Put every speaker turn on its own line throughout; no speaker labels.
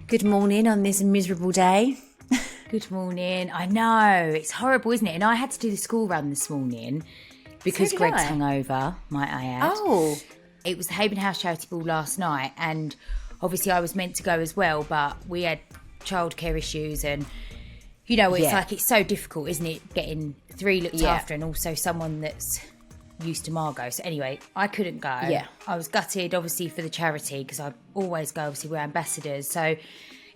Good morning on this miserable day.
Good morning. I know, it's horrible, isn't it? And I had to do the school run this morning because Greg's hungover, might I add.
Oh.
It was the Haven House Charity Ball last night, and obviously I was meant to go as well, but we had childcare issues, and you know, it's like, it's so difficult, isn't it, getting three looked after and also someone that's used to Margot. So anyway, I couldn't go.
Yeah.
I was gutted, obviously, for the charity, because I always go, obviously, we're ambassadors. So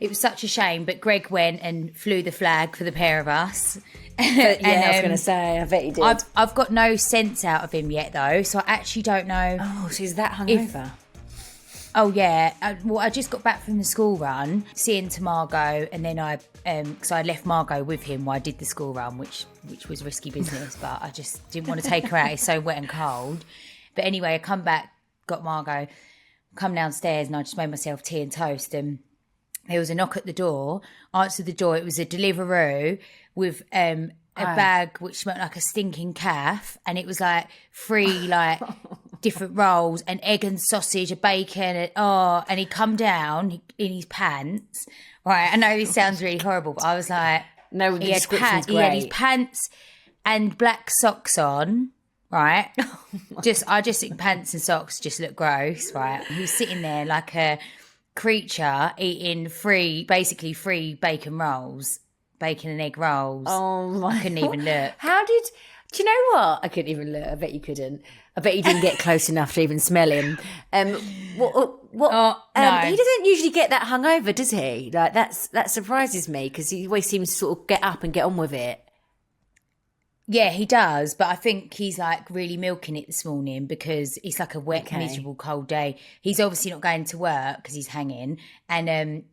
it was such a shame, but Greg went and flew the flag for the pair of us.
And, I was going to say, I bet you did.
I've got no sense out of him yet, though, so I actually don't know.
Oh, so he's that hungover?
Oh, yeah. I just got back from the school run, seeing to Margot, and then because I left Margot with him while I did the school run, which was risky business, but I just didn't want to take her out. It's so wet and cold. But anyway, I come back, got Margot, come downstairs, and I just made myself tea and toast, and there was a knock at the door. Answered the door. It was a Deliveroo with a bag which smelled like a stinking calf, and it was like three different rolls, an egg and sausage, a bacon, and he come down in his pants. Right, I know this sounds really horrible, but I was like,
no,
he had his pants and black socks on. Right, I just think pants and socks just look gross. Right, he was sitting there like a creature eating basically free bacon and egg rolls.
Oh my!
I couldn't even look.
Do you know what? I couldn't even look. I bet you couldn't. I bet you didn't get close enough to even smell him.
No.
He doesn't usually get that hungover, does he? Like that surprises me, because he always seems to sort of get up and get on with it.
Yeah, he does, but I think he's like really milking it this morning because it's like a wet, miserable, cold day. He's obviously not going to work because he's hanging, and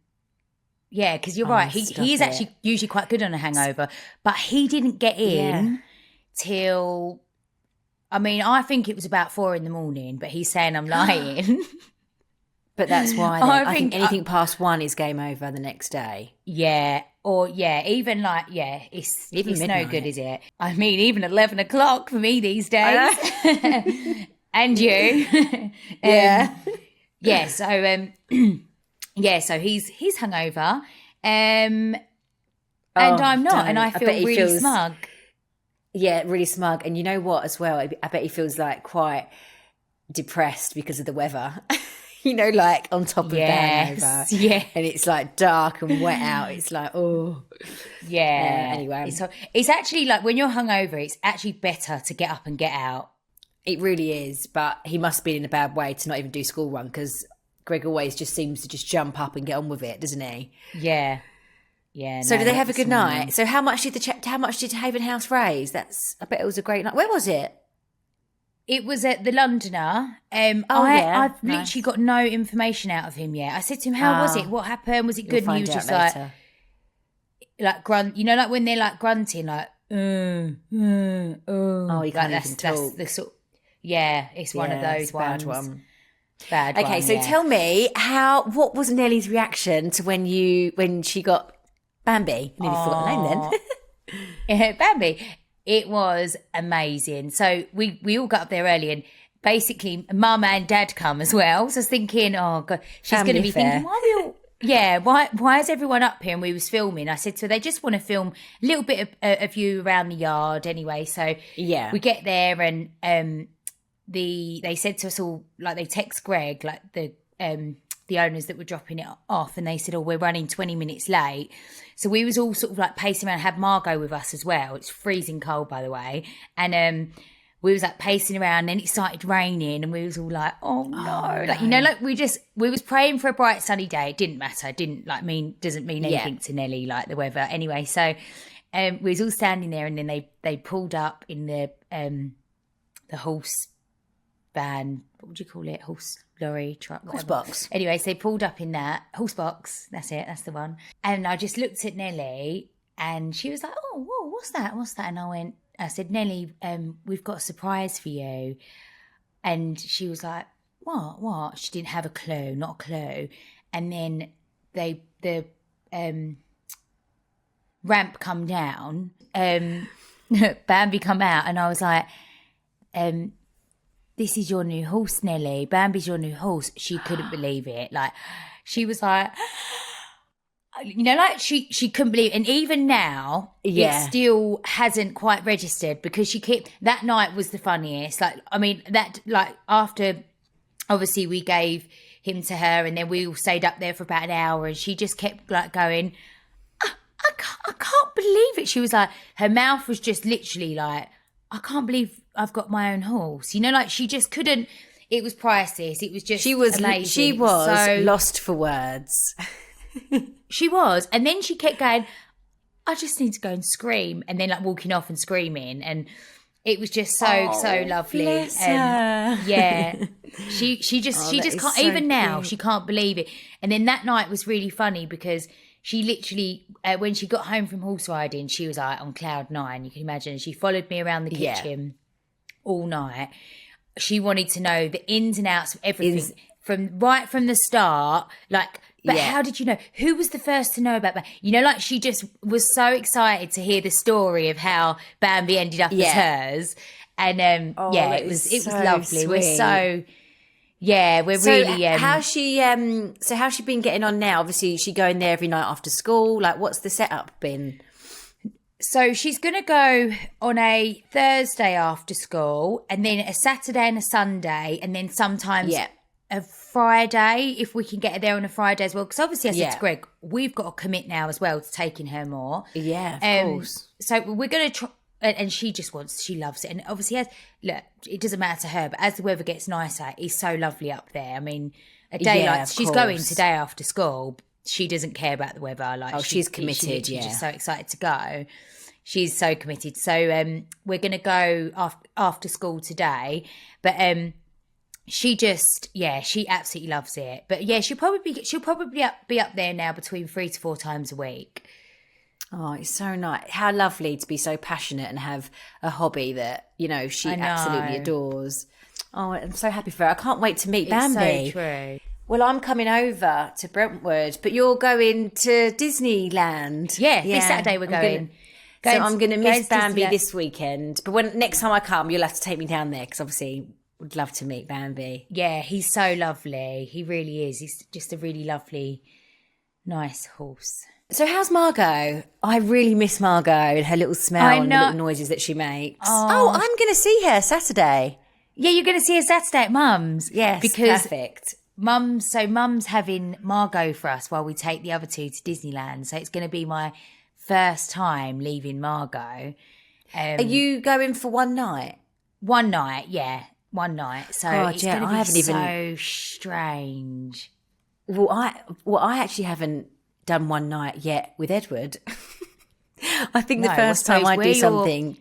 because you're right, he is actually usually quite good on a hangover, but he didn't get in till, I mean, I think it was about 4 a.m, but he's saying I'm lying.
But that's why I think anything past 1 is game over the next day.
Yeah. Or, even it's no good, is it? I mean, even 11 o'clock for me these days. And you. So he's hungover. And I'm not. And I feel really smug.
Yeah, really smug. And you know what as well? I bet he feels like quite depressed because of the weather. You know, like on top of the hangover.
Yeah.
And it's like dark and wet out. It's like, oh.
Yeah.
Anyway.
It's actually like when you're hungover, it's actually better to get up and get out.
It really is. But he must be in a bad way to not even do school run, because Greg always just seems to just jump up and get on with it, doesn't he?
Yeah. Yeah.
So did they have a good night? So how much did Haven House raise? I bet it was a great night. Where was it?
It was at the Londoner. I've literally got no information out of him yet. I said to him, how was it? What happened? Was it good? And he was just later. like grunt, you know, like when they're like grunting, like,
oh, you can't even talk.
That's the sort. Yeah, it's one of those ones.
Bad one.
Bad
one. Okay, so tell me what was Nellie's reaction to when she got Bambi? I nearly forgot the name then.
Bambi. It was amazing. So we all got up there early, and basically Mum and Dad come as well. So I was thinking, oh God, she's going to be thinking, why is everyone up here? And we was filming. I said to her, they just want to film a little bit of you around the yard anyway. So we get there, and they said to us all, like, they text Greg, like the owners that were dropping it off, and they said, oh, we're running 20 minutes late. So we was all sort of like pacing around, had Margot with us as well. It's freezing cold, by the way. And we was like pacing around, and then it started raining, and we was all like, oh no. Like, you know, like we was praying for a bright sunny day. It didn't matter. It doesn't mean anything to Nellie, like the weather. Anyway, so we was all standing there, and then they pulled up in the horse van. What would you call it? Horse lorry, truck, whatever.
Horse box.
Anyway, so they pulled up in that horse box. That's it. That's the one. And I just looked at Nellie, and she was like, "Oh, whoa, what's that? What's that?" And I said, "Nellie, we've got a surprise for you." And she was like, "What?" She didn't have a clue, not a clue. And then the ramp come down, Bambi come out, and I was like, this is your new horse, Nellie. Bambi's your new horse. She couldn't believe it. Like, she was like, you know, like she couldn't believe, and even now, it still hasn't quite registered because she kept, that night was the funniest. Like, I mean, that, like, after, obviously, we gave him to her, and then we all stayed up there for about an hour, and she just kept, like, going, I can't believe it. She was like, her mouth was just literally like, I can't believe I've got my own horse. You know, like, she just couldn't. It was priceless. It was just amazing.
She was so lost for words.
She was. And then she kept going, I just need to go and scream. And then, like, walking off and screaming. And it was just so lovely.
Bless her.
Yeah. She just can't,
so
even now,
cute.
she can't believe it. And then that night was really funny because she literally, when she got home from horse riding, she was like on cloud nine, you can imagine. She followed me around the kitchen all night. She wanted to know the ins and outs of everything from the start. Like, but how did you know? Who was the first to know about Bambi? You know, like, she just was so excited to hear the story of how Bambi ended up as hers. And it was so lovely.
Sweet.
We're so we're really.
How's she been getting on now? Obviously, is she going there every night after school? Like, what's the setup been?
So she's going to go on a Thursday after school, and then a Saturday and a Sunday, and then sometimes a Friday, if we can get her there on a Friday as well. Because obviously I said to Greg, we've got to commit now as well to taking her more.
Yeah, of course.
So we're going to try, and she loves it. And obviously, look, it doesn't matter to her, but as the weather gets nicer, it's so lovely up there. I mean, a day like she's going today after school, she doesn't care about the weather. Like,
she's committed.
She's just so excited to go. She's so committed. So we're going to go after school today, but she just she absolutely loves it. But yeah, she'll probably be up there now between 3 to 4 times a week.
Oh, it's so nice. How lovely to be so passionate and have a hobby that, you know, she absolutely adores. Oh, I'm so happy for her. I can't wait to meet Bambi.
It's so true.
Well, I'm coming over to Brentwood, but you're going to Disneyland.
Yeah, this Saturday we're going.
So I'm going to miss Bambi this weekend. But next time I come, you'll have to take me down there because obviously would love to meet Bambi.
Yeah, he's so lovely. He really is. He's just a really lovely, nice horse.
So how's Margot? I really miss Margot and her little smell and the little noises that she makes. Oh, I'm going to see her Saturday.
Yeah, you're going to see her Saturday at Mum's.
Yes,
because
perfect.
Mum's having Margot for us while we take the other two to Disneyland. So it's going to be my first time leaving Margot.
Are you going for one night?
One night, yeah. One night. So it's going to be so strange.
Well, I actually haven't done one night yet with Edward. I think the first time I do something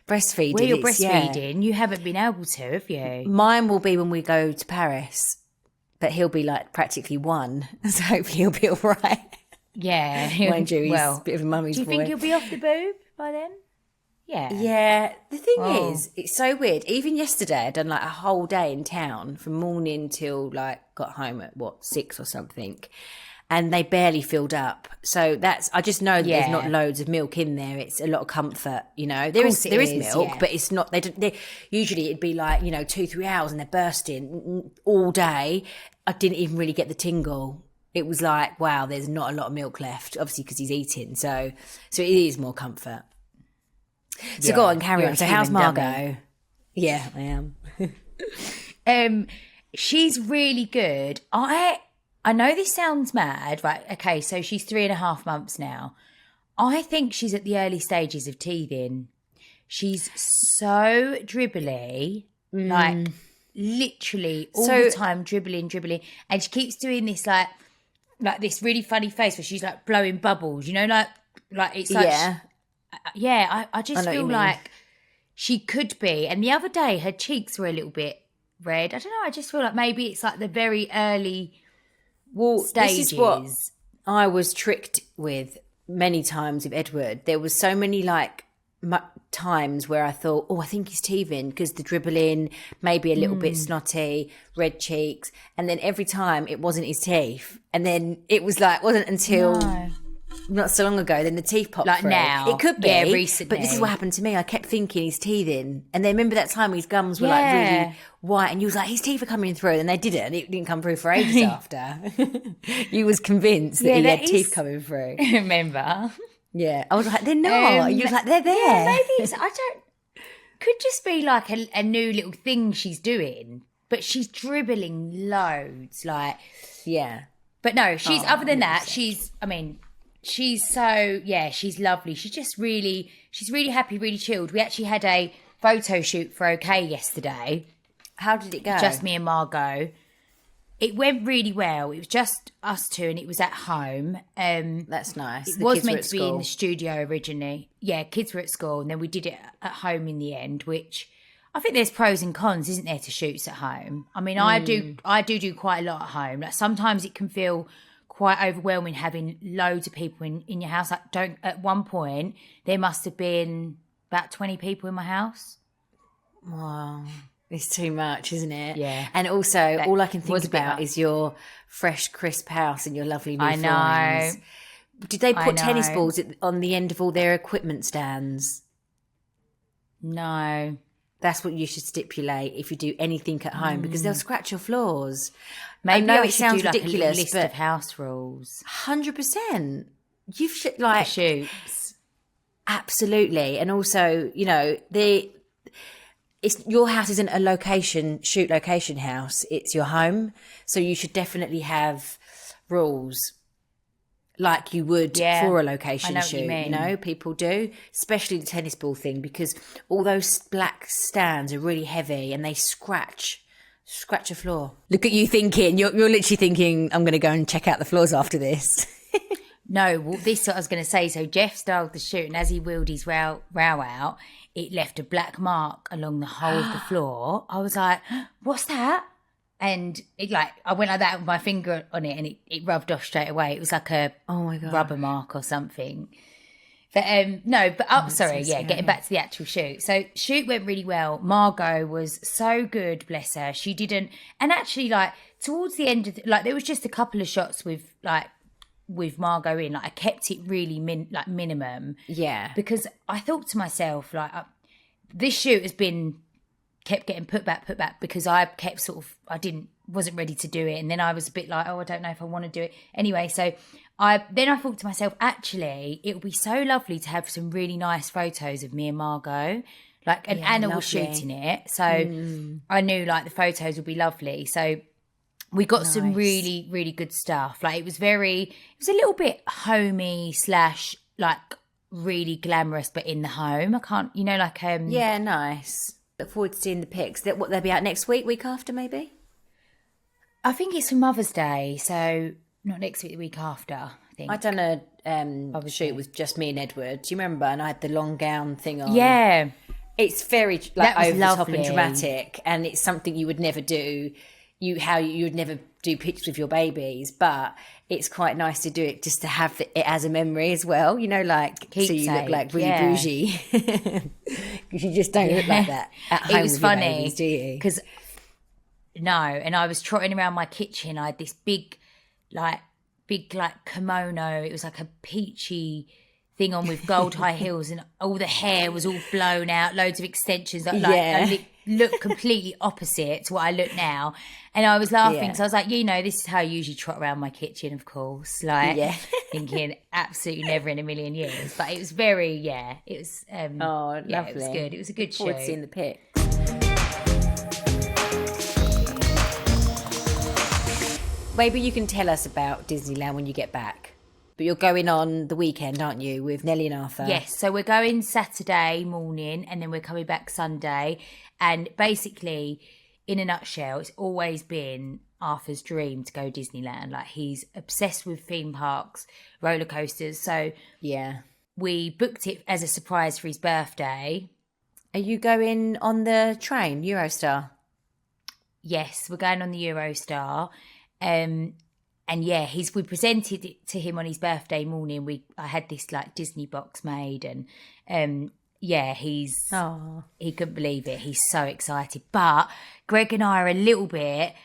breastfeeding.
Where you're breastfeeding, you haven't been able to, have you?
Mine will be when we go to Paris, but he'll be like practically one, so hopefully he'll be all right.
Yeah.
Mind you, he's a bit of a mummy's boy.
Do you think he'll be off the boob by then? Yeah.
Yeah. The thing is, it's so weird. Even yesterday, I'd done like a whole day in town from morning till like got home at 6 or something. And they barely filled up. So I just know that there's not loads of milk in there. It's a lot of comfort, you know. There is milk, but it's not, usually it'd be like, 2-3 hours and they're bursting all day. I didn't even really get the tingle. It was like, wow, there's not a lot of milk left, obviously because he's eating. So it is more comfort. So go on, carry on. So how's Margot? Dummy. Yeah, I
am. She's really good. I know this sounds mad, right? Okay, so she's 3.5 months now. I think she's at the early stages of teething. She's so dribbly, like literally all the time dribbling. And she keeps doing this like this really funny face where she's like blowing bubbles, like it's like... Yeah. I just feel like she could be. And the other day her cheeks were a little bit red. I don't know, I just feel like maybe it's like the very early... stages.
This is what I was tricked with many times with Edward. There was so many times where I thought, I think he's teething because the dribbling, maybe a little bit snotty, red cheeks, and then every time it wasn't his teeth, and then it was wasn't until not so long ago, then the teeth popped
Like
through.
now.
It could be.
Yeah, recently.
But this is what happened to me. I kept thinking he's teething. And then remember that time his gums were like really white and you was like, his teeth are coming through. And they didn't. It didn't come through for ages after. You was convinced that he had teeth coming through.
Remember?
Yeah. I was like, they're not. You was like, they're there.
Yeah, maybe it's, could just be like a new little thing she's doing. But she's dribbling loads. Like,
yeah.
But no, she's, other than that, she's so, she's lovely. She's really happy, really chilled. We actually had a photo shoot for OK yesterday.
How did it go?
Just me and Margot. It went really well. It was just us two and it was at home.
That's nice.
It was meant to be in the studio originally. Yeah, kids were at school and then we did it at home in the end, which I think there's pros and cons, isn't there, to shoots at home? I mean, I do quite a lot at home. Like sometimes it can feel quite overwhelming having loads of people in your house. Like at one point there must have been about 20 people in my house.
Wow. It's too much, isn't it?
Yeah.
And also, all I can think about is your fresh, crisp house and your lovely new floorings. Did they put tennis balls on the end of all their equipment stands?
No.
That's what you should stipulate if you do anything at home because they'll scratch your floors.
Maybe
I know
I
it
should
sounds
do like
ridiculous,
a list
but
of house rules.
100%. You should like
shoots.
Absolutely. And also, you know, your house isn't a shoot location house. It's your home. So you should definitely have rules like you would for a location shoot. You know, people do, especially the tennis ball thing, because all those black stands are really heavy and they scratch a floor. Look at you thinking, you're literally thinking, I'm going to go and check out the floors after this.
No, well, this is what I was going to say. So Jeff styled the shoot, and as he wheeled his row out, it left a black mark along the whole of the floor. I was like, what's that? And I went like that with my finger on it and it rubbed off straight away. It was like a rubber mark or something. But getting back to the actual shoot. So shoot went really well. Margot was so good, bless her. She didn't, and actually towards the end of there was just a couple of shots with Margot in. I kept it really minimum. Yeah. Because I thought to myself, this shoot has been kept getting put back because I kept wasn't ready to do it. And then I was a bit like, I don't know if I want to do it. Anyway, so I thought to myself, actually, it would be so lovely to have some really nice photos of me and Margot. And Anna was shooting it. So I knew the photos would be lovely. So we got some really, really good stuff. It was a little bit homey / really glamorous, but in the home. I can't,
yeah, nice. Look forward to seeing the pics. They'll be out next week after maybe?
I think it's for Mother's Day, so not next week, the week after, I think.
I done a shoot with just me and Edward. Do you remember? And I had the long gown thing on.
Yeah.
It's very over the top and dramatic, and it's something you would never do. You would never do pictures with your babies, but it's quite nice to do it just to have it as a memory as well, so you look like really bougie. Because you just don't look like that at home. It was funny, babies, do you?
Because and I was trotting around my kitchen. I had this big kimono. It was like a peachy thing on with gold high heels, and all the hair was all blown out, loads of extensions. I looked completely opposite to what I look now. And I was laughing, so I was like, this is how I usually trot around my kitchen, of course. Thinking absolutely never in a million years. But it was very, it was, lovely. It was good. It was a good show.
Forward to seeing the pic. Maybe you can tell us about Disneyland when you get back. But you're going on the weekend, aren't you, with Nellie and Arthur?
Yes, so we're going Saturday morning and then we're coming back Sunday. And basically, in a nutshell, it's always been Arthur's dream to go Disneyland. He's obsessed with theme parks, roller coasters. So we booked it as a surprise for his birthday.
Are you going on the train, Eurostar?
Yes, we're going on the Eurostar. And we presented it to him on his birthday morning. I had this Disney box made, and he couldn't believe it. He's so excited. But Greg and I are a little bit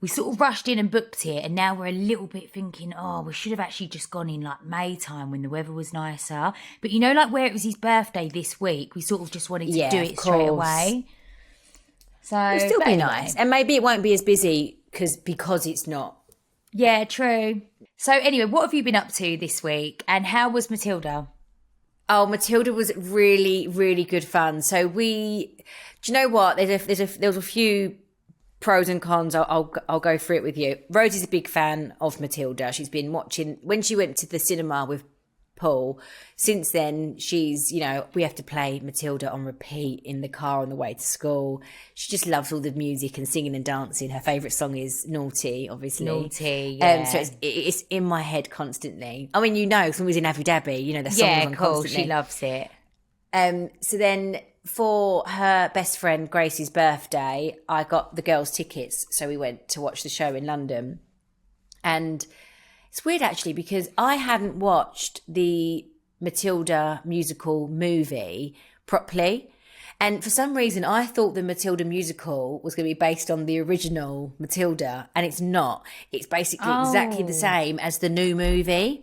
we sort of rushed in and booked it, and now we're a little bit thinking, oh, we should have actually just gone in like May time when the weather was nicer. But you know, like where it was his birthday this week, we sort of just wanted to do it straight away. So
it'll still be nice. And maybe it won't be as busy because it's not.
Yeah, true. So anyway, what have you been up to this week, and how was Matilda?
Oh, Matilda was really, really good fun. So do you know what? There was a few pros and cons. I'll go through it with you. Rosie's a big fan of Matilda. She's been watching when she went to the cinema with Paul. Since then, she's, we have to play Matilda on repeat in the car on the way to school. She just loves all the music and singing and dancing. Her favourite song is Naughty, obviously.
Naughty, yeah.
So it's in my head constantly. I mean, because when we was in Abu Dhabi, the song was on constantly.
She loves it.
So then for her best friend Gracie's birthday, I got the girls tickets. So we went to watch the show in London. And it's weird actually because I hadn't watched the Matilda musical movie properly. And for some reason, I thought the Matilda musical was going to be based on the original Matilda. And it's not. It's basically exactly the same as the new movie.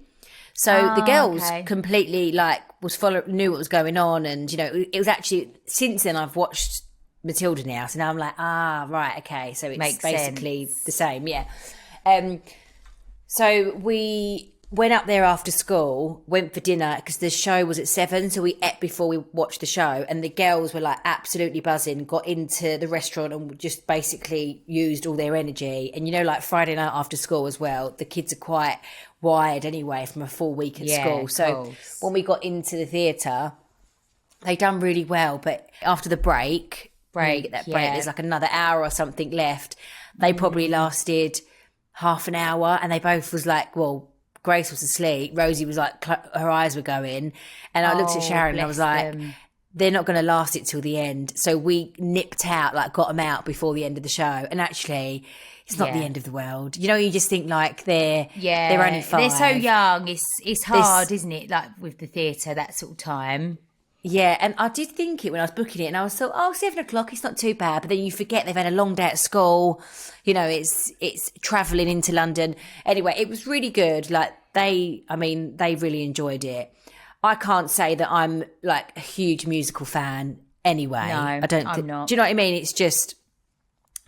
So the girls completely knew what was going on. And, it was actually, since then I've watched Matilda now. So now I'm like, right, okay. So it's
Makes
basically
sense.
the same, yeah. So we went up there after school, went for dinner because the show was at 7. So we ate before we watched the show. And the girls were absolutely buzzing, got into the restaurant and just basically used all their energy. And, Friday night after school as well, the kids are quite wired anyway from a full week at school. So when we got into the theatre, they done really well. But after the break, there's another hour or something left. They probably lasted half an hour, and they both was Grace was asleep, Rosie was her eyes were going, and I looked at Sharon and I was like, they're not going to last it till the end. So we nipped out, got them out before the end of the show. And actually it's not the end of the world. You just think they're only 5.
They're so young. It's hard, isn't it? With the theatre, that sort of time.
Yeah, and I did think it when I was booking it, and I was 7 o'clock, it's not too bad. But then you forget they've had a long day at school. It's travelling into London. Anyway, it was really good. They really enjoyed it. I can't say that I'm a huge musical fan anyway.
No,
I don't.
I'm not.
Do you know what I mean? It's just.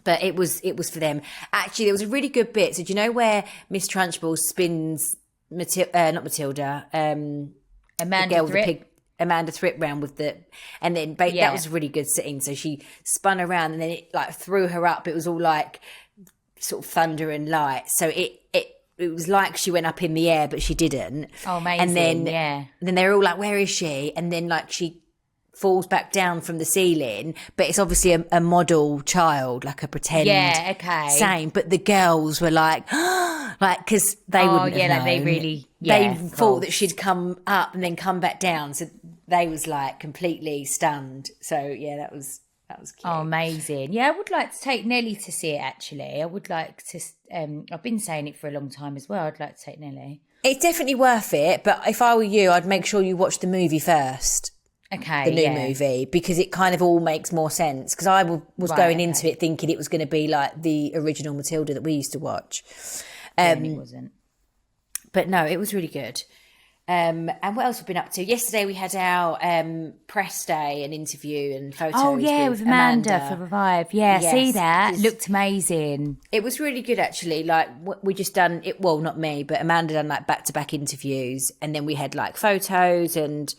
But it was for them. Actually, there was a really good bit. So do you know where Miss Trunchbull spins not Matilda, Amanda Thripp round with and then that was a really good scene. So she spun around and then it threw her up. It was all sort of thunder and light. So it was like she went up in the air, but she didn't.
Oh, amazing!
And then they were all where is she? And then she falls back down from the ceiling, but it's obviously a model child, a pretend same. But the girls were because they wouldn't have known.
They really
they thought that she'd come up and then come back down, so they was completely stunned. So that was cute.
Oh, amazing. Yeah, I would like to take Nellie to see it actually. I would like to I've been saying it for a long time as well. I'd like to take Nellie.
It's definitely worth it, but if I were you, I'd make sure you watch the movie first.
Okay,
the new movie, because it kind of all makes more sense. Because I was going into it thinking it was going to be the original Matilda that we used to watch.
And it wasn't.
But no, it was really good. And what else have we been up to? Yesterday we had our press day and interview and photos.
Oh yeah, with Amanda for Revive. Yeah, yes, see that? Looked amazing.
It was really good actually. We just done it. Well, not me, but Amanda done back-to-back interviews, and then we had photos and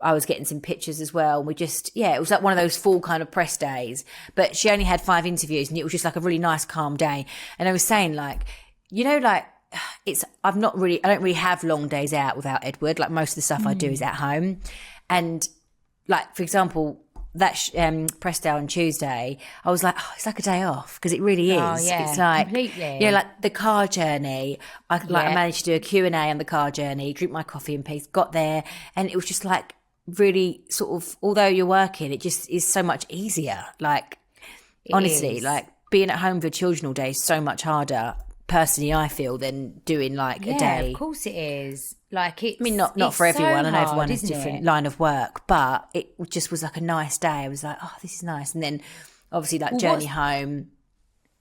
I was getting some pictures as well. We just, it was one of those full kind of press days, but she only had 5 interviews and it was just a really nice, calm day. And I was saying I don't really have long days out without Edward. Most of the stuff I do is at home. And for example, that press day on Tuesday, I was it's a day off, because it really is.
Oh, yeah,
it's
completely.
The car journey. I managed to do a Q&A on the car journey, drink my coffee in peace, got there, and it was just really sort of, although you're working, it just is so much easier. Honestly, being at home for children all day is so much harder, personally, I feel, than doing a day.
Of course it is.
Not for everyone.
So
I know everyone has
hard,
different line of work, but it just was a nice day. I was oh, this is nice. And then obviously journey home.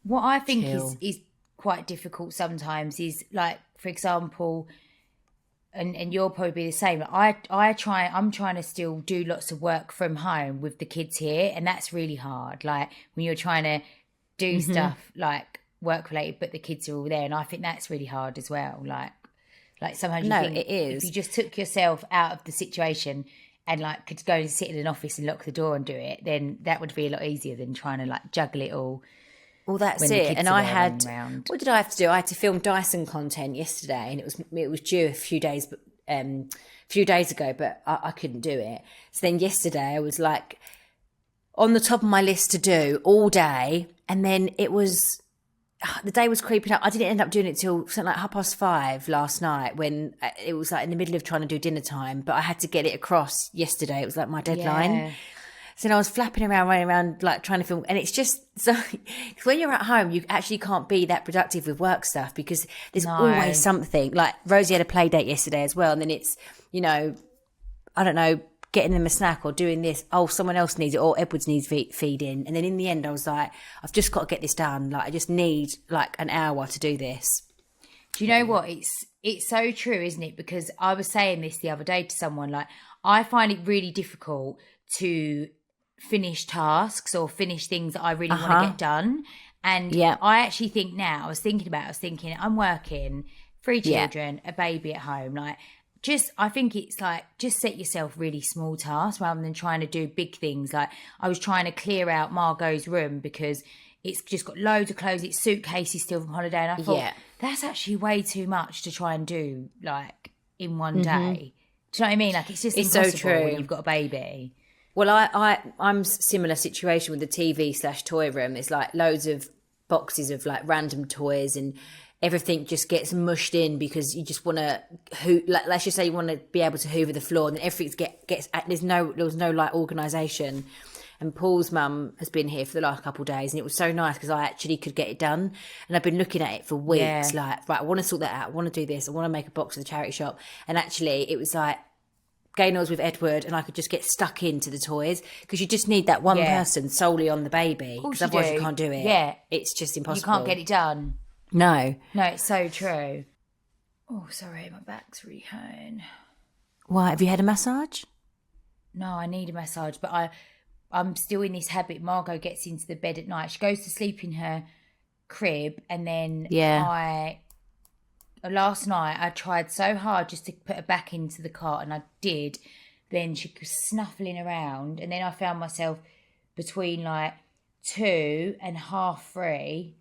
what I think
chill.
is quite difficult sometimes is like, for example, and you'll probably be the same. I'm trying to still do lots of work from home with the kids here, and that's really hard. Like when you're trying to do stuff like work related, but the kids are all there, and I think that's really hard as well. Like sometimes you think
it is.
if you just took yourself out of the situation and like could go and sit in an office and lock the door and do it, then that would be a lot easier than trying to like juggle it all.
Well, that's
when the
it.
kids
And
are
I
there
had,
running around.
what did I have to do? I had to film Dyson content yesterday, and it was due a few days ago, but I couldn't do it. So then yesterday I was like on the top of my list to do all day, and then the day was creeping up. I didn't end up doing it till something like 5:30 last night, when it was like in the middle of trying to do dinner time, but I had to get it across yesterday. It was like my deadline.
Yeah.
So then I was flapping around, running around, like trying to film. And it's just so, when you're at home, you actually can't be that productive with work stuff because there's always something. Like Rosie had a play date yesterday as well. And then it's, I don't know, getting them a snack or doing this. Oh, someone else needs it, or Edwards needs feeding. And then in the end, I was like, I've just got to get this done. Like I just need like an hour to do this.
Do you know what? It's so true, isn't it? Because I was saying this the other day to someone, like I find it really difficult to finish tasks or finish things that I really want to get done. And I actually think now, I was thinking I'm working, 3 children, a baby at home, like I think it's like just set yourself really small tasks rather than trying to do big things. Like I was trying to clear out Margot's room because it's just got loads of clothes, it's suitcases still from holiday, and I thought that's actually way too much to try and do like in one day. Do you know what I mean? Like it's impossible
so true
when you've got a baby.
Well, I'm similar situation with the TV/toy room. It's like loads of boxes of like random toys, and everything just gets mushed in because you just want to, like, let's just say you want to be able to hoover the floor, and then everything gets there was no like organisation. And Paul's mum has been here for the last couple of days, and it was so nice because I actually could get it done. And I've been looking at it for weeks, like, right, I want to sort that out. I want to do this. I want to make a box for the charity shop. And actually, it was like, Gaynors with Edward, and I could just get stuck into the toys because you just need that one person solely on the baby, because otherwise you can't do it.
Yeah,
it's just impossible.
You can't get it done.
No,
it's so true. Oh, sorry, my back's really hurting.
Why? Have you had a massage?
No, I need a massage, but I'm still in this habit. Margot gets into the bed at night. She goes to sleep in her crib, and then last night I tried so hard just to put her back into the cot, and I did. Then she was snuffling around, and then I found myself between like 2 and 3:30.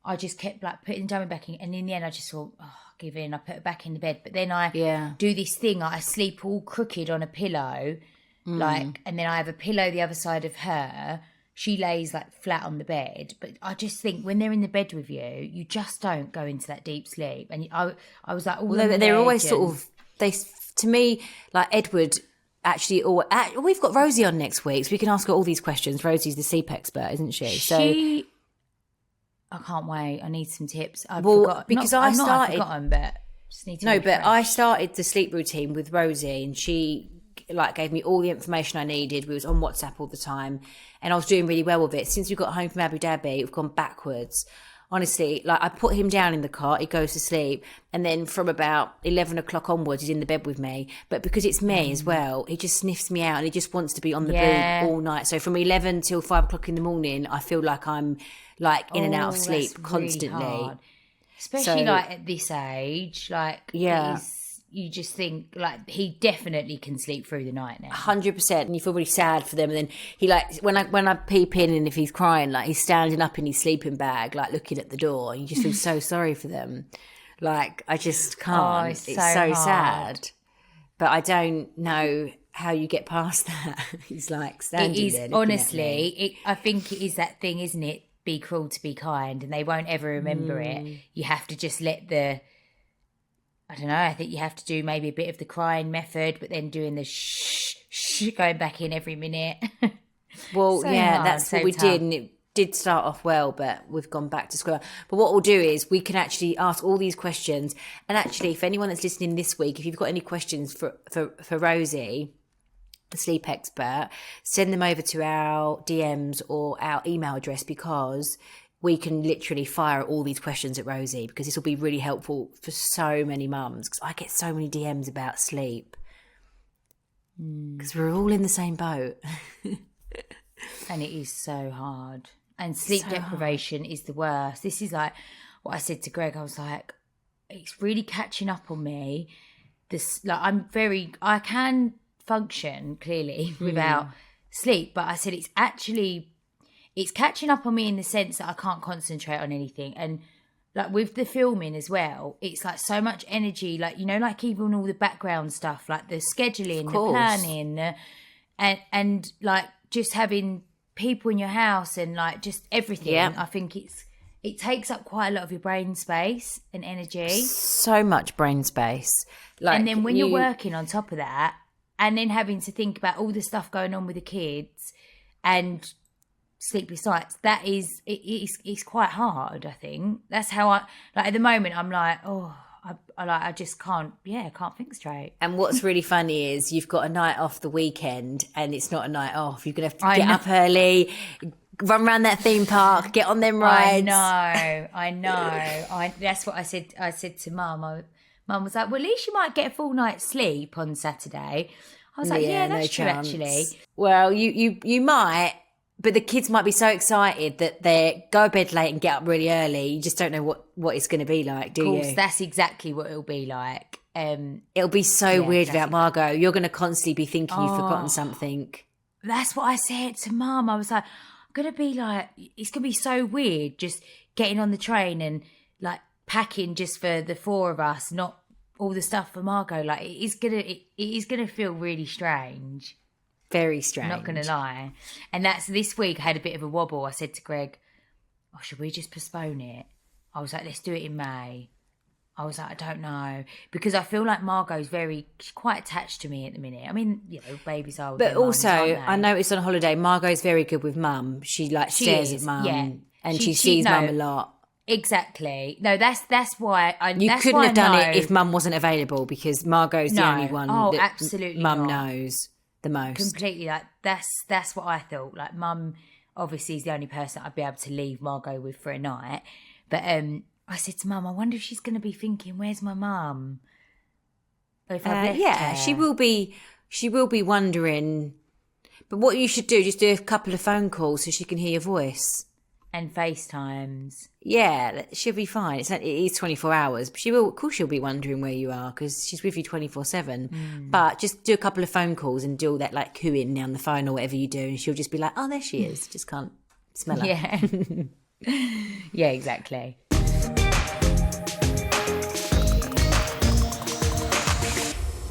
I just kept like putting the dummy back in, and in the end I just thought, give in. I put her back in the bed, but then I do this thing. I sleep all crooked on a pillow, like, and then I have a pillow the other side of her. She lays like flat on the bed, but I just think when they're in the bed with you, you just don't go into that deep sleep. And I was like,
they're always sort of, to me, like Edward actually, we've got Rosie on next week, so we can ask her all these questions. Rosie's the sleep expert, isn't she?
I can't wait. I need some tips. I've forgotten, but just need to refresh.
But I started the sleep routine with Rosie, and she like gave me all the information I needed. We was on WhatsApp all the time, and I was doing really well with it. Since we got home from Abu Dhabi, we've gone backwards. Honestly, like I put him down in the cot, he goes to sleep, and then from about 11 o'clock onwards, he's in the bed with me. But because it's me as well, he just sniffs me out, and he just wants to be on the boob all night. So from 11 till 5 o'clock in the morning, I feel like I'm like in and out of sleep constantly.
Really hard. Especially like at this age, like you just think like he definitely can sleep through the night now.
100%, and you feel really sad for them. And then he like when I peep in, and if he's crying, like he's standing up in his sleeping bag, like looking at the door. You just feel so sorry for them. Like I just can't. It's so sad. But I don't know how you get past that. He's like standing there.
Honestly, I think it is that thing, isn't it? Be cruel to be kind, and they won't ever remember it. You have to just let I don't know, I think you have to do maybe a bit of the crying method, but then doing the shh, going back in every minute.
Well, that's what we did, and it did start off well, but we've gone back to square. But what we'll do is we can actually ask all these questions, and actually, if anyone that's listening this week, if you've got any questions for Rosie, the sleep expert, send them over to our DMs or our email address, because we can literally fire all these questions at Rosie, because this will be really helpful for so many mums, because I get so many DMs about sleep. Because we're all in the same boat.
And it is so hard. And sleep deprivation is the worst. This is like what I said to Greg. I was like, it's really catching up on me. I can function clearly without sleep, but I said it's catching up on me in the sense that I can't concentrate on anything. And like with the filming as well, it's like so much energy, like, like even all the background stuff, like the scheduling, the planning, and like just having people in your house and like just everything. Yeah. I think it takes up quite a lot of your brain space and energy. So much brain space. Like, and then when you're working on top of that, and then having to think about all the stuff going on with the kids and sleepless nights, it's quite hard, I think. That's how I, like, at the moment I'm like, I just can't think straight. And what's really funny is you've got a night off the weekend and it's not a night off. You're going to have to get up early, run around that theme park, get on them rides. I know. That's what I said. I said to Mum. Mum was like, well, at least you might get a full night's sleep on Saturday. I was like, yeah, that's true, actually. Well, you might. But the kids might be so excited that they go to bed late and get up really early. You just don't know what it's going to be like, do you? Of course, that's exactly what it'll be like. It'll be so weird without Margot. You're going to constantly be thinking you've forgotten something. That's what I said to Mum. I was like, I'm going to be like, it's going to be so weird just getting on the train and like packing just for the four of us, not all the stuff for Margot. Like it is going to feel really strange. Very strange. I'm not going to lie. And that's this week I had a bit of a wobble. I said to Greg, should we just postpone it? I was like, let's do it in May. I was like, I don't know. Because I feel like Margot's she's quite attached to me at the minute. I mean, babies are with their mums, aren't they? I noticed on holiday, Margot's very good with Mum. She stares at Mum and she sees Mum a lot. Exactly. No, that's why you couldn't have done it if Mum wasn't available, because Margot's the only one that absolutely Mum knows the most. Completely. Like that's what I thought. Like Mum obviously is the only person I'd be able to leave Margot with for a night. But I said to Mum, I wonder if she's going to be thinking, where's my mum? Or if I've left her. She will be wondering. But what you should do, just do a couple of phone calls so she can hear your voice. And FaceTimes. Yeah, she'll be fine. It is 24 hours. But of course she'll be wondering where you are, because she's with you 24/7. But just do a couple of phone calls and do all that like cooing on the phone or whatever you do, and she'll just be like, oh, there she is. Just can't smell her. Yeah. Yeah, exactly.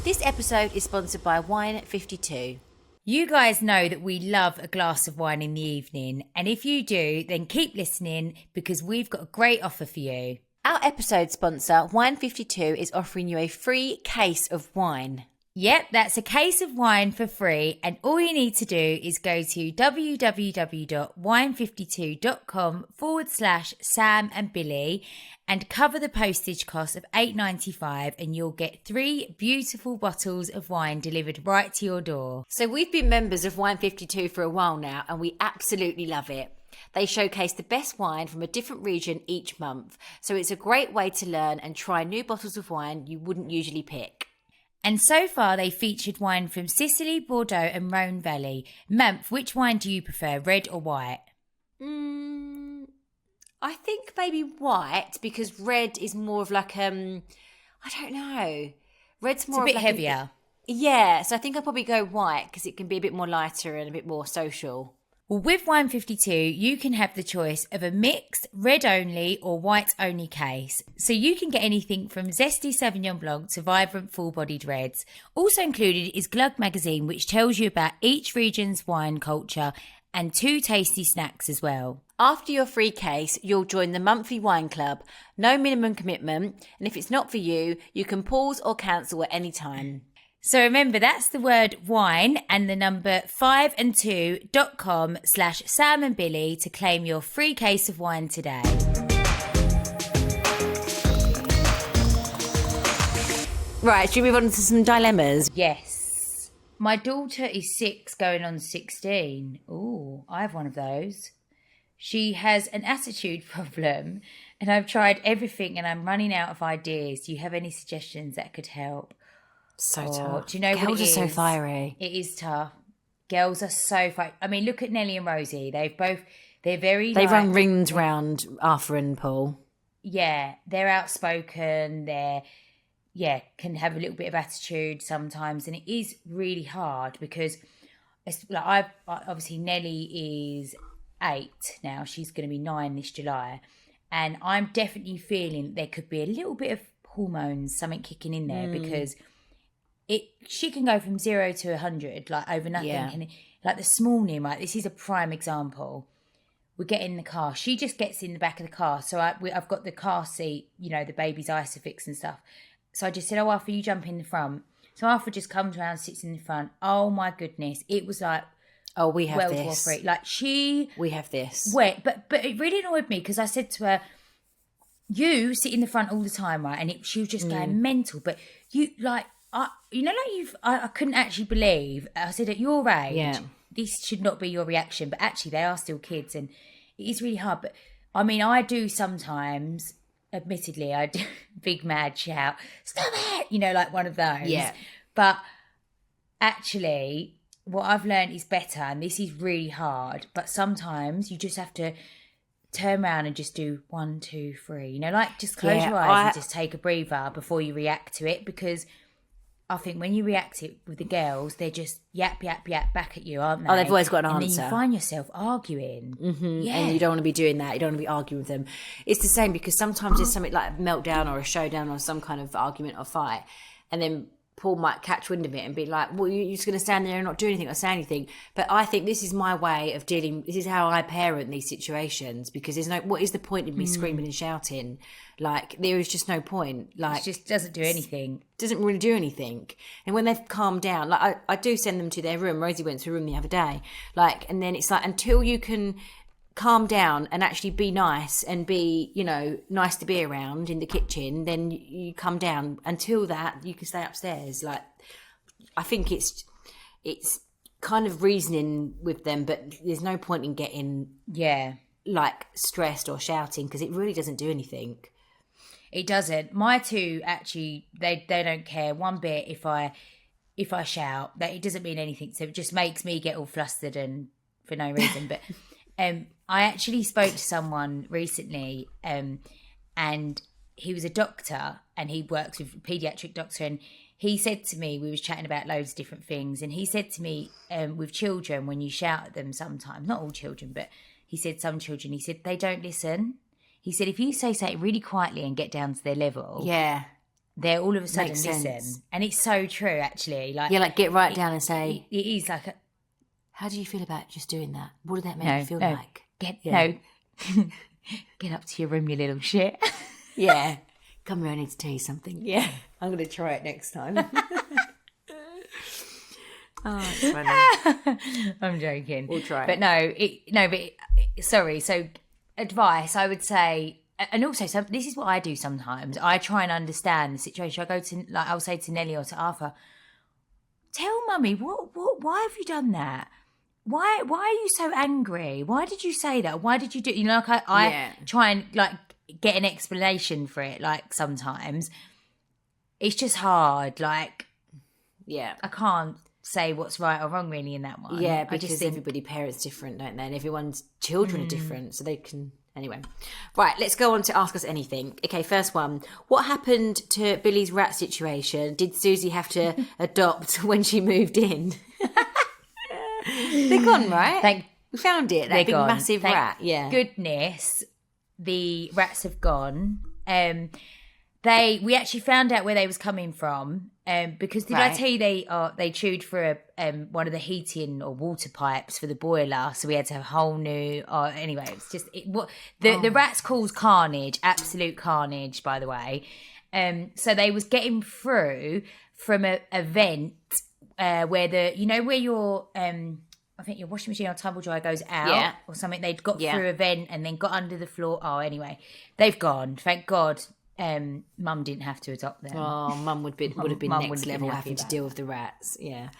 This episode is sponsored by Wine 52. You guys know that we love a glass of wine in the evening, and if you do, then keep listening, because we've got a great offer for you. Our episode sponsor, Wine 52, is offering you a free case of wine. Yep, that's a case of wine for free, and all you need to do is go to www.wine52.com/Sam and Billie and cover the postage cost of $8.95, and you'll get 3 beautiful bottles of wine delivered right to your door. So we've been members of Wine 52 for a while now, and we absolutely love it. They showcase the best wine from a different region each month, so it's a great way to learn and try new bottles of wine you wouldn't usually pick. And so far, they featured wine from Sicily, Bordeaux and Rhone Valley. Mamph, which wine do you prefer, red or white? I think maybe white, because red is more of like, I don't know. Red's more of a bit heavier. Yeah, so I think I'll probably go white, because it can be a bit more lighter and a bit more social. Well, with Wine 52, you can have the choice of a mixed, red-only or white-only case. So you can get anything from zesty Sauvignon Blanc to vibrant, full-bodied reds. Also included is Glug magazine, which tells you about each region's wine culture, and 2 tasty snacks as well. After your free case, you'll join the monthly wine club. No minimum commitment, and if it's not for you, you can pause or cancel at any time. So remember, that's the word wine and the number 5and2.com/Sam and Billie to claim your free case of wine today. Right, should we move on to some dilemmas? Yes. My daughter is 6 going on 16. Ooh, I have one of those. She has an attitude problem, and I've tried everything and I'm running out of ideas. Do you have any suggestions that could help?
So tough.
Do you know
Girls
what it
are
is?
so fiery.
It is tough. Girls are so fiery. I mean, look at Nellie and Rosie. They're very...
They run rings round Arthur and Paul.
Yeah, they're outspoken. Can have a little bit of attitude sometimes. And it is really hard because it's like obviously Nellie is 8 now. She's going to be 9 this July. And I'm definitely feeling there could be a little bit of hormones, something kicking in there because she can go from 0 to 100 like over nothing.
Yeah.
And like this morning, right, this is a prime example. We get in the car. She just gets in the back of the car. So I've got the car seat, the baby's Isofix and stuff. So I just said, Arthur, you jump in the front. So Arthur just comes around, sits in the front. Oh, my goodness. It was like...
Oh, we have
World
this.
War III. Like
We have this.
But it really annoyed me because I said to her, you sit in the front all the time, right? And she was just going mental. But you, like... I couldn't actually believe. I said, at your age, this should not be your reaction. But actually, they are still kids, and it is really hard. But I mean, I do sometimes. Admittedly, I do big mad shout, "Stop it!" Like one of those.
Yeah.
But actually, what I've learned is better, and this is really hard. But sometimes you just have to turn around and just do 1, 2, 3. Like just close your eyes and just take a breather before you react to it, because I think when you react it with the girls, they're just yap, yap, yap back at you, aren't they?
Oh, they've always got an answer.
And then you find yourself arguing.
Mm-hmm. Yeah. And you don't want to be doing that. You don't want to be arguing with them. It's the same because sometimes there's something like a meltdown or a showdown or some kind of argument or fight. And then Paul might catch wind of it and be like, well, you're just going to stand there and not do anything or say anything. But I think this is my way of this is how I parent these situations, because what is the point of me screaming and shouting? Like, there is just no point. Like,
it just doesn't do anything.
Doesn't really do anything. And when they've calmed down, like I do send them to their room. Rosie went to her room the other day. Like, and then it's like, until you can calm down and actually be nice and be, nice to be around in the kitchen, then you come down. Until that, you can stay upstairs. Like, I think it's kind of reasoning with them, but there's no point in getting like stressed or shouting, because it really doesn't do anything.
It doesn't. My two actually, they don't care one bit if I shout. That it doesn't mean anything. So it just makes me get all flustered and for no reason. But I actually spoke to someone recently, and he was a doctor and he works with a paediatric doctor, and he said to me, we was chatting about loads of different things, and he said to me, with children, when you shout at them sometimes, not all children, but he said some children, he said they don't listen. He said if you say something really quietly and get down to their level, they're all of a sudden listen. And it's so true, actually. Like
get right down and say,
it is like
how do you feel about just doing that? What did that make you feel like?
Get up to your room, you little shit.
Yeah. Come here, I need to tell you something. Yeah. I'm going to try it next time. Oh, it's funny.
I'm joking.
We'll try
it. Sorry. So advice, I would say, and also this is what I do sometimes. I try and understand the situation. I go to, like, I'll say to Nellie or to Arthur, tell mummy, why have you done that? Why are you so angry? Why did you say that? Why did you do? Like I try and like get an explanation for it. Like sometimes it's just hard. Like I can't say what's right or wrong really in that one.
Yeah, because everybody parents different, don't they? And everyone's children are different, so they can. Anyway, right, let's go on to Ask Us Anything. Okay, first one. What happened to Billie's rat situation? Did Susie have to adopt when she moved in? They're gone, right? We found it. That big
gone.
Massive rat. Yeah.
Goodness, the rats have gone. We actually found out where they was coming from. Because did I tell you they chewed for one of the heating or water pipes for the boiler, so we had to have a whole new. Anyway, it's just the rats caused carnage, absolute carnage. By the way, so they was getting through from a vent where where your I think your washing machine or tumble dryer goes out or something. They'd got through a vent and then got under the floor. Oh, anyway, they've gone. Thank God. Mum didn't have to adopt them.
Oh, Mum would have been next level having to deal with the rats. Yeah.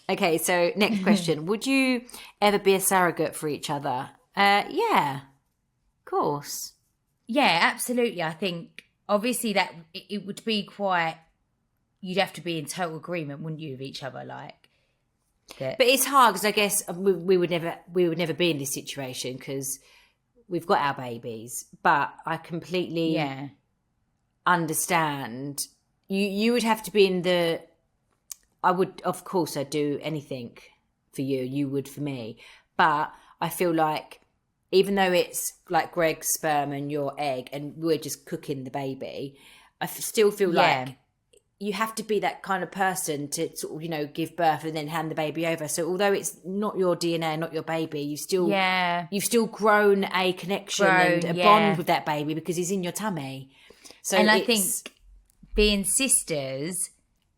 Okay, so next question. Would you ever be a surrogate for each other? Yeah, of course.
Yeah, absolutely. I think obviously that it would be quite. You'd have to be in total agreement, wouldn't you, with each other? Like that.
But it's hard because I guess we would never be in this situation because we've got our babies. But I completely understand. You would have to be in the. I would, of course, I'd do anything for you. You would for me. But I feel like even though it's like Greg's sperm and your egg, and we're just cooking the baby, I still feel like you have to be that kind of person to sort of, you know, give birth and then hand the baby over. So although it's not your DNA, not your baby, you've still grown a connection and a bond with that baby because he's in your tummy. So
and I think being sisters,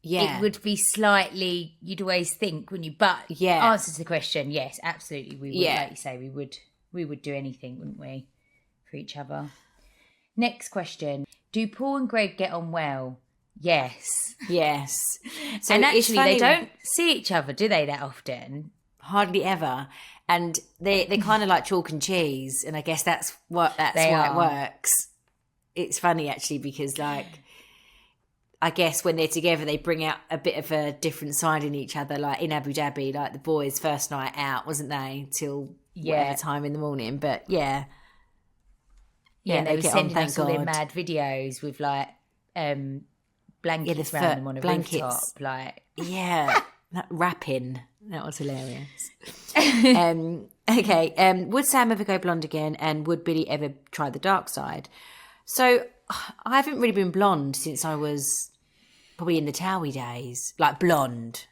it would be slightly, you'd always think, wouldn't you? But answer to the question, yes, absolutely. We would, like you say, we would do anything, wouldn't we, for each other? Next question. Do Paul and Greg get on well? Yes.
Yes. So
and actually, they don't see each other, do they, that often?
Hardly ever. And they're kind of like chalk and cheese. And I guess that's why it works. It's funny, actually, because, like, I guess when they're together, they bring out a bit of a different side in each other. Like in Abu Dhabi, like the boys' first night out, wasn't they? Till whatever time in the morning. But, yeah,
they were sending us all their mad videos with, like, blankets around them on a rooftop, like
that rapping, that was hilarious. Okay, would Sam ever go blonde again, and would Billie ever try the dark side? So I haven't really been blonde since I was probably in the Towie days, like blonde.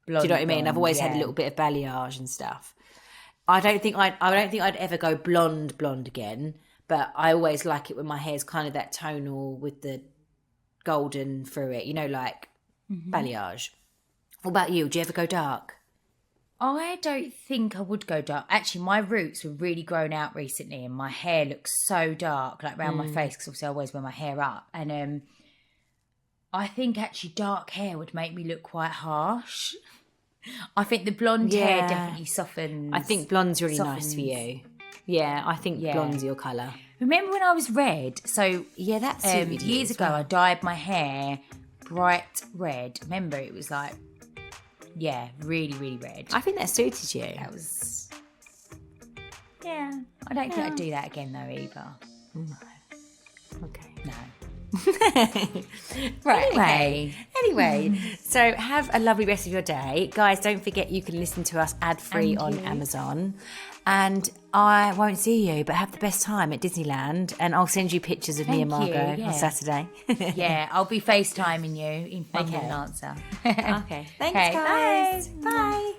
Do you know what I mean? I've always had a little bit of balayage and stuff. I don't think I'd ever go blonde again, but I always like it when my hair's kind of that tonal with the golden through it, you know, like balayage. What about you? Do you ever go dark?
I don't think I would go dark. Actually, my roots were really grown out recently and my hair looks so dark, like around my face, because obviously I always wear my hair up. And I think actually dark hair would make me look quite harsh. I think the blonde hair definitely softens.
I think blonde's really nice for you. Yeah, I think blonde's your colour.
Remember when I was red? So
that's
years ago I dyed my hair bright red. Remember, it was like really, really red.
I think that suited you.
That was I don't think I'd do that again though either.
No. Okay.
No.
Right. Anyway, so have a lovely rest of your day. Guys, don't forget you can listen to us ad-free on Amazon. And I won't see you, but have the best time at Disneyland. And I'll send you pictures of me and Margot on Saturday.
I'll be FaceTiming you if I can answer.
Okay. Thanks, guys. Bye.